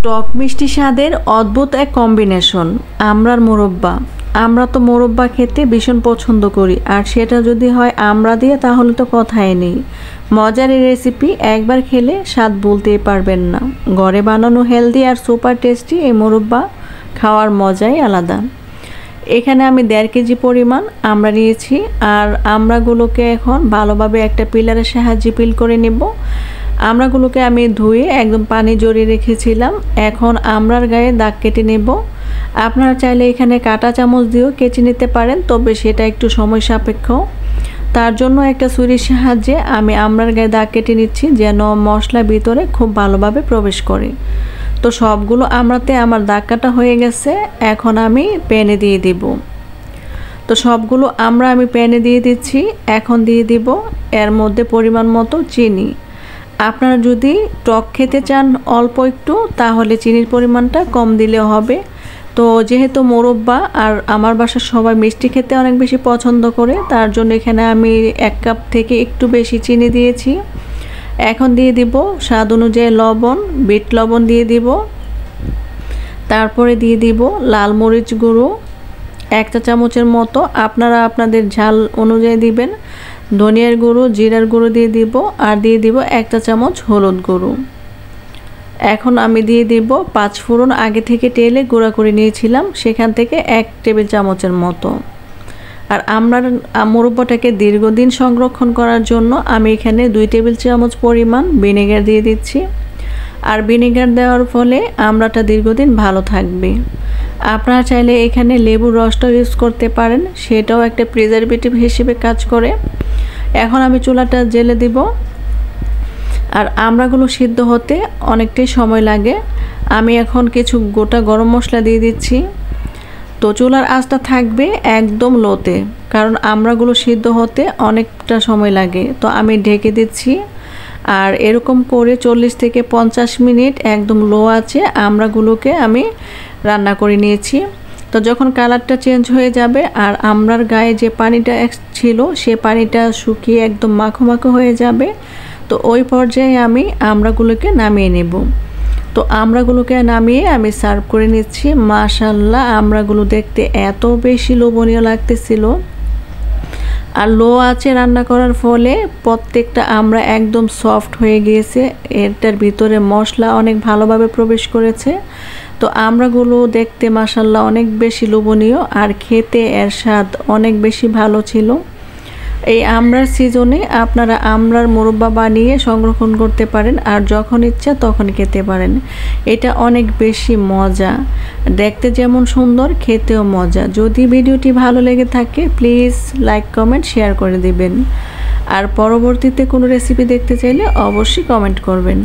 টক মিষ্টি স্বাদের অদ্ভুত এক কম্বিনেশন আমড়ার মোরব্বা। আমরা তো মোরব্বা খেতে ভীষণ পছন্দ করি, আর সেটা যদি হয় আমড়া দিয়ে তাহলে তো কথাই নেই। মজার এই রেসিপি একবার খেলে স্বাদ বলতেই পারবেন না। ঘরে বানানো হেলদি আর সুপার টেস্টি এই মোরব্বা খাওয়ার মজাই আলাদা। এখানে আমি 1.5 কেজি পরিমাণ আমড়া নিয়েছি, আর আমড়াগুলোকে এখন ভালোভাবে একটা পিলারের সাহায্যে পিল করে নেব। আমড়াগুলোকে আমি ধুয়ে একদম পানি জড়িয়ে রেখেছিলাম। এখন আমড়ার গায়ে দাগ কেটে নেব। আপনারা চাইলে এখানে কাঁটা চামচ দিয়েও কেটে নিতে পারেন, তবে সেটা একটু সময় সাপেক্ষ। তার জন্য একটা ছুরির সাহায্যে আমি আমড়ার গায়ে দাগ কেটে নিচ্ছি, যেন মশলা ভিতরে খুব ভালোভাবে প্রবেশ করে। তো সবগুলো আমড়াতে আমার দাগ কাটা হয়ে গেছে। এখন আমি প্যানে দিয়ে দিব। তো সবগুলো আমড়া আমি প্যানে দিয়ে দিচ্ছি। এখন দিয়ে দিব এর মধ্যে পরিমাণ মতো চিনি। আপনারা যদি টক খেতে চান অল্প একটু, তাহলে চিনির পরিমাণটা কম দিলেও হবে। তো যেহেতু মোরব্বা আর আমার বাসার সবাই মিষ্টি খেতে অনেক বেশি পছন্দ করে, তার জন্য এখানে আমি 1 কাপ থেকে একটু বেশি চিনি দিয়েছি। এখন দিয়ে দিব স্বাদ অনুযায়ী লবণ, বিট লবণ দিয়ে দিব। তারপরে দিয়ে দিব লাল মরিচ গুঁড়ো 1 চা চামচের মতো, আপনারা আপনাদের ঝাল অনুযায়ী দিবেন। ধনিয়ার গুঁড়ো, জিরার গুঁড়ো দিয়ে দিব, আর দিয়ে দিব 1 চা চামচ হলুদ গুঁড়ো। এখন আমি দিয়ে দিব 5 ফোড়ন আগে থেকে তেলে গুঁড়া করে নিয়েছিলাম, সেখান থেকে 1 টেবিল চামচের মতো। আর আমরা মোরব্বাটাকে দীর্ঘদিন সংরক্ষণ করার জন্য আমি এখানে 2 টেবিল চামচ পরিমাণ ভিনেগার দিয়ে দিচ্ছি। আর ভিনেগার দেওয়ার ফলে আমড়াটা দীর্ঘদিন ভালো থাকবে। আপনারা চাইলে এখানে লেবুর রসটাও ইউজ করতে পারেন, সেটাও একটা প্রিজারভেটিভ হিসেবে কাজ করে। এখন আমি চুলাটা জ্বেলে দিব। আর আমড়াগুলো সিদ্ধ হতে অনেকটাই সময় লাগে। আমি এখন কিছু গোটা গরম মশলা দিয়ে দিচ্ছি। তো চুলার আঁচটা থাকবে একদম লোতে, কারণ আমড়াগুলো সিদ্ধ হতে অনেকটা সময় লাগে। তো আমি ঢেকে দিচ্ছি। আর এরকম করে 40 থেকে 50 মিনিট একদম লো আছে আমড়াগুলোকে আমি রান্না করে নিয়েছি। তো যখন কালারটা চেঞ্জ হয়ে যাবে আর আমড়ার গায়ে যে পানিটা ছিল সে পানিটা শুকিয়ে একদম মাখো মাখো হয়ে যাবে, তো ওই পর্যায়ে আমি আমড়াগুলোকে নামিয়ে নেব। তো আমড়াগুলোকে নামিয়ে আমি সার্ভ করে নিচ্ছি। মাশাআল্লাহ, আমড়াগুলো দেখতে এত বেশি লোভনীয় লাগতেছিল। আর লো আঁচে রান্না করার ফলে প্রত্যেকটা আমড়া একদম সফট হয়ে গিয়েছে, এটার ভিতরে মশলা অনেক ভালোভাবে প্রবেশ করেছে। তো আমড়াগুলো দেখতে মাশাআল্লাহ অনেক বেশি লোভনীয়, আর খেতে এর স্বাদ অনেক বেশি ভালো ছিল। এই আমড়ার সিজনে আপনারা আমড়ার মোরব্বা বানিয়ে সংরক্ষণ করতে পারেন, আর যখন ইচ্ছা তখন খেতে পারেন। এটা অনেক বেশি মজা, দেখতে যেমন সুন্দর খেতেও মজা। যদি ভিডিওটি ভালো লেগে থাকে প্লিজ লাইক, কমেন্ট, শেয়ার করে দিবেন। আর পরবর্তীতে কোনো রেসিপি দেখতে চাইলে অবশ্যই কমেন্ট করবেন।